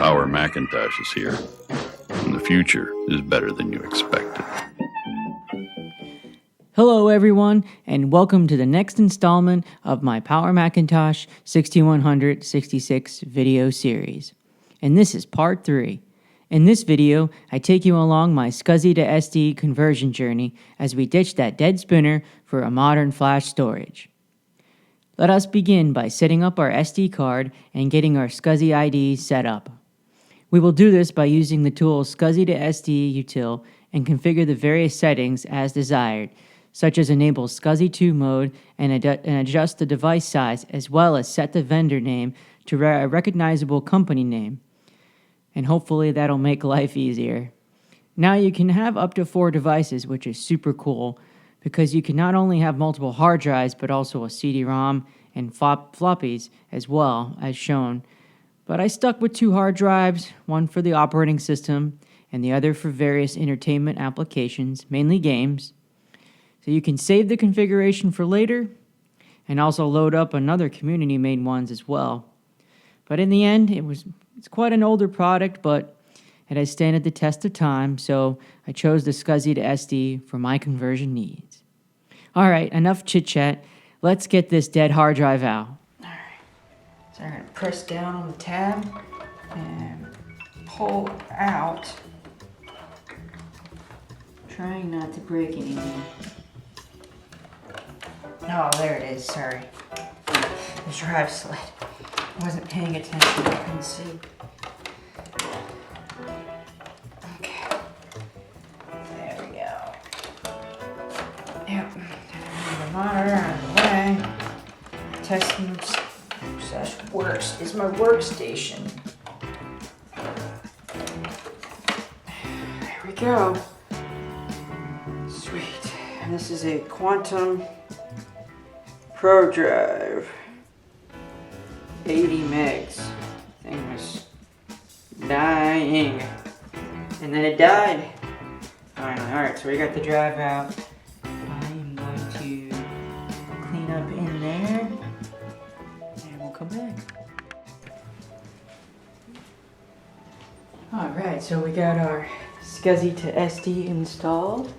Power Macintosh is here, and the future is better than you expected. Hello everyone, and welcome to the next installment of my Power Macintosh 6166 video series. And this is part 3. In this video, I take you along my SCSI to SD conversion journey as we ditch that dead spinner for a modern flash storage. Let us begin by setting up our SD card and getting our SCSI ID set up. We will do this by using the tool SCSI to SD util and configure the various settings as desired, such as enable SCSI 2 mode and adjust the device size, as well as set the vendor name to a recognizable company name. And hopefully that'll make life easier. Now you can have up to 4 devices, which is super cool, because you can not only have multiple hard drives, but also a CD-ROM and floppies as well, as shown. But I stuck with 2 hard drives, one for the operating system and the other for various entertainment applications, mainly games. So you can save the configuration for later and also load up another community-made ones as well. But in the end, it's quite an older product, but it has standed the test of time, so I chose the SCSI to SD for my conversion needs. Alright, enough chit-chat. Let's get this dead hard drive out. Alright, so I'm going to press down on the tab and pull out, trying not to break anything. Oh, there it is, sorry. The drive slid. I wasn't paying attention, I couldn't see. Okay. There we go. Yep. The monitor out of the way. Testing works is my workstation. There we go. Sweet. And this is a Quantum Pro Drive. 80 megs. Thing was dying. And then it died. Finally. Alright, so we got the drive out. I am going to clean up in there. And we'll come back. Alright, so we got our SCSI to SD installed.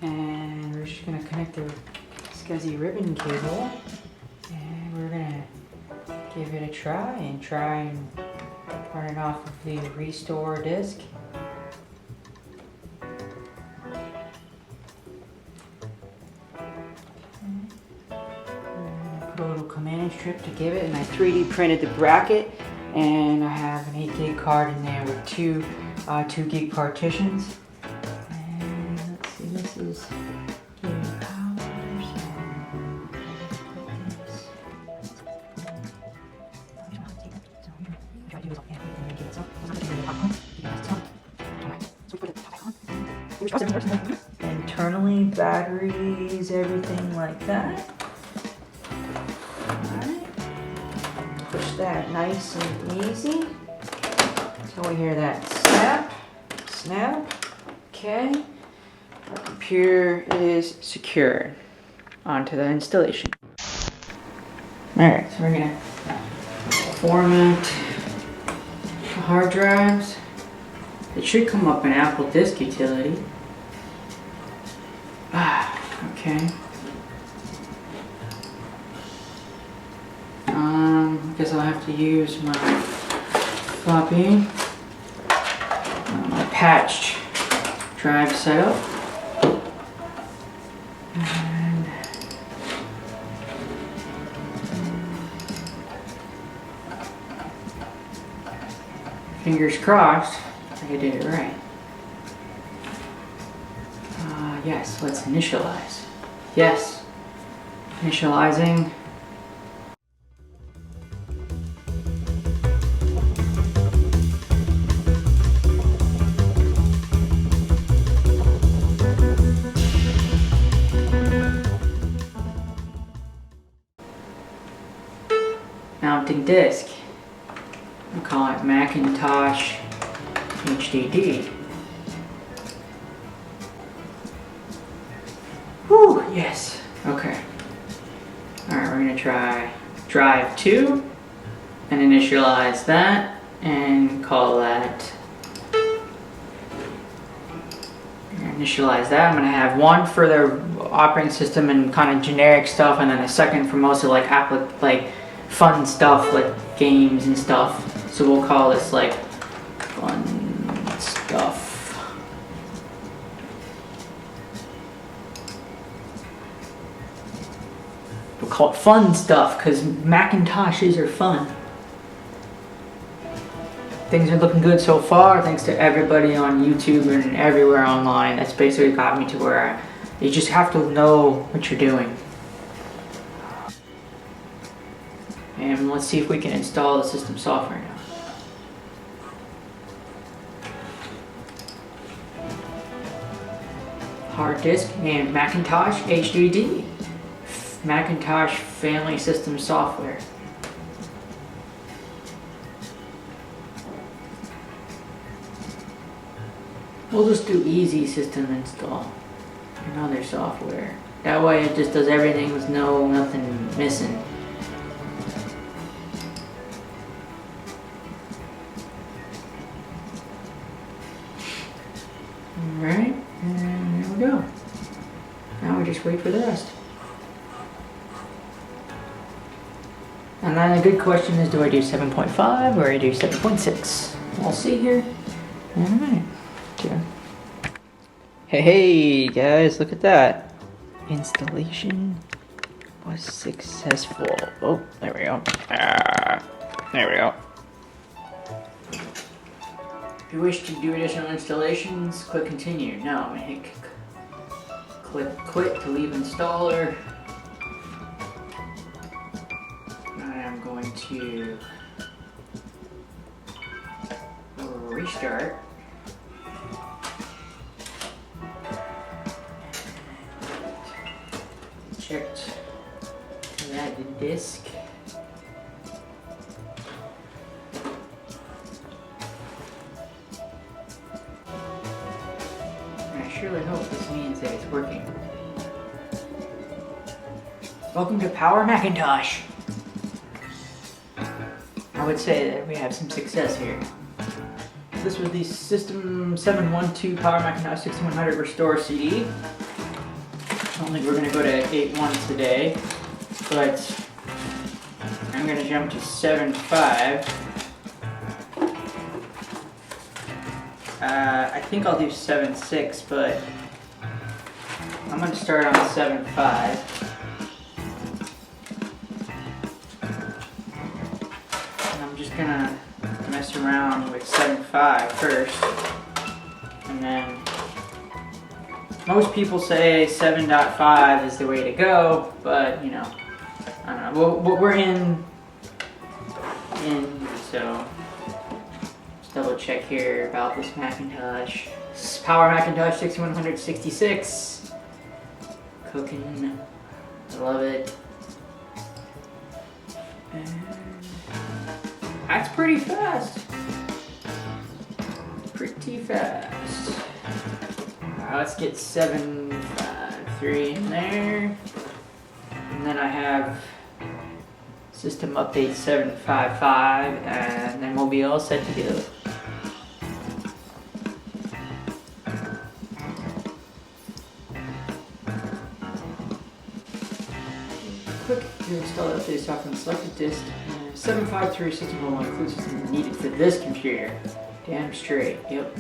And we're just going to connect the SCSI ribbon cable. And we're going to give it a try and turn it off of the restore disk. Put a little command strip to give it, and I 3D printed the bracket, and I have an 8 gig card in there with two 2 gig partitions. And let's see, this is internally, batteries, everything like that. Alright. Push that nice and easy. So we hear that snap, snap. Okay. Our computer is secured onto the installation. Alright, so we're gonna format the hard drives. It should come up in Apple Disk Utility. Okay. I guess I'll have to use my floppy, my patched drive setup. And fingers crossed, I did it right. Yes, let's initialize. Yes, initializing. Mounting disk. I'll call it Macintosh HDD. Whew, yes. Okay. Alright, we're going to try drive 2 and initialize that. and call that, initialize that. I'm going to have one for the operating system and kind of generic stuff, and then a second for mostly like fun stuff like games and stuff. So we'll call this like fun stuff. We'll call it fun stuff because Macintoshes are fun. Things are looking good so far, thanks to everybody on YouTube and everywhere online. That's basically got me to where you just have to know what you're doing. And let's see if we can install the system software now. Hard disk and Macintosh HDD. Macintosh Family System Software. We'll just do easy system install and other software. That way it just does everything with nothing missing. Alright, and there we go. Now we just wait for the rest. And then the good question is, do I do 7.5 or I do 7.6? We'll see here. Alright. Hey guys, look at that. Installation was successful. Oh, there we go. There we go. If you wish to do additional installations, click continue. No, I'm gonna hit click quit to leave installer. I'm going to restart. Checked that disk. I surely hope this means that it's working. Welcome to Power Macintosh. I would say that we have some success here. This was the System 712 Power Macintosh 6100 Restore CD. I don't think we're going to go to 8.1 today, but I'm going to jump to 7.5. I think I'll do 7.6, but I'm going to start on 7.5. And I'm just going to mess around with 7.5 first, and then most people say 7.5 is the way to go, but you know, I don't know. Well, we're in, so let's double check here about this Macintosh. This is Power Macintosh 6166. Cooking, I love it. And that's pretty fast. Pretty fast. Let's get 7.5.3 in there. And then I have system update 7.5.5, and then we'll be all set to go. Quick to install the update software and select the disk. 7.5.3 system will include system needed for this computer. Damn straight, yep.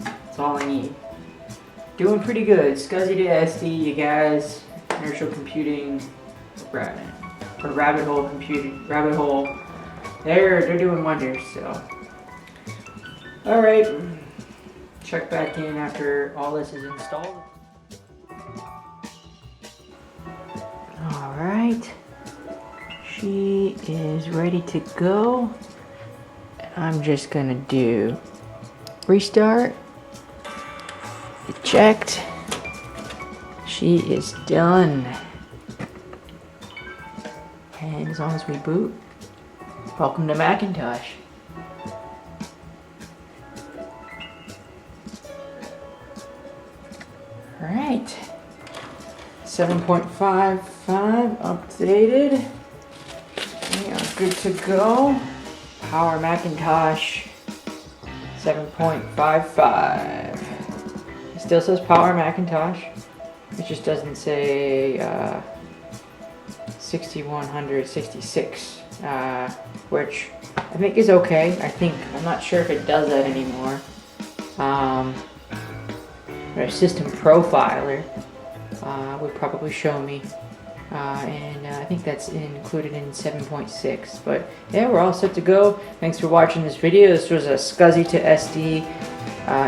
That's all I need. Doing pretty good. SCSI2SD, you guys. Inertial computing, rabbit hole computing, rabbit hole. They're doing wonders. So, all right. Check back in after all this is installed. All right. She is ready to go. I'm just gonna do restart. Checked. She is done. And as long as we boot, welcome to Macintosh. Alright. 7.55 updated. We are good to go. Power Macintosh 7.55. It still says Power Macintosh. It just doesn't say 6166, which I think is okay. I'm not sure if it does that anymore. But a system profiler would probably show me. And I think that's included in 7.6. But yeah, we're all set to go. Thanks for watching this video. This was a SCSI2SD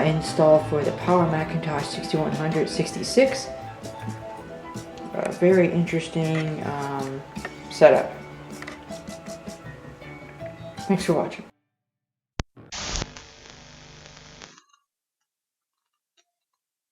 install for the Power Macintosh 6166. Very interesting setup. Thanks for watching.